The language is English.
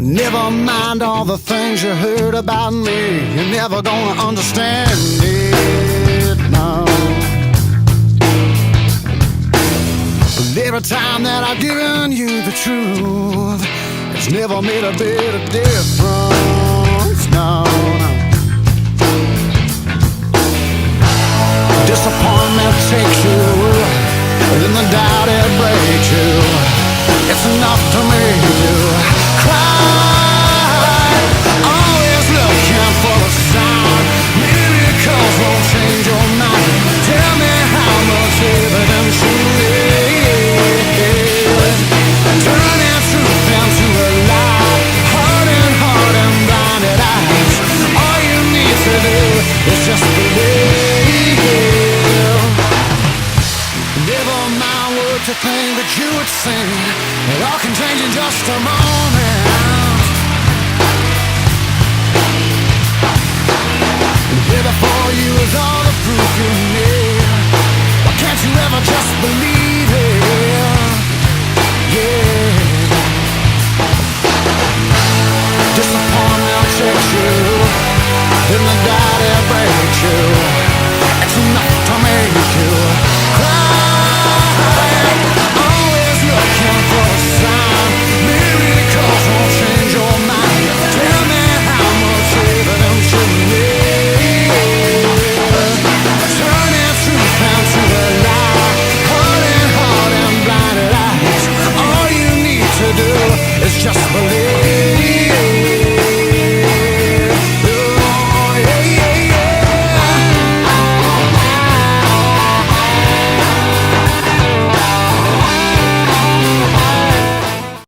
Never mind all the things you heard about me. You're never gonna understand it, no. But every time that I've given you the truth, it's never made a bit of difference, no, no. Disappointment takes you, and the doubt it breaks you. It's enough to me.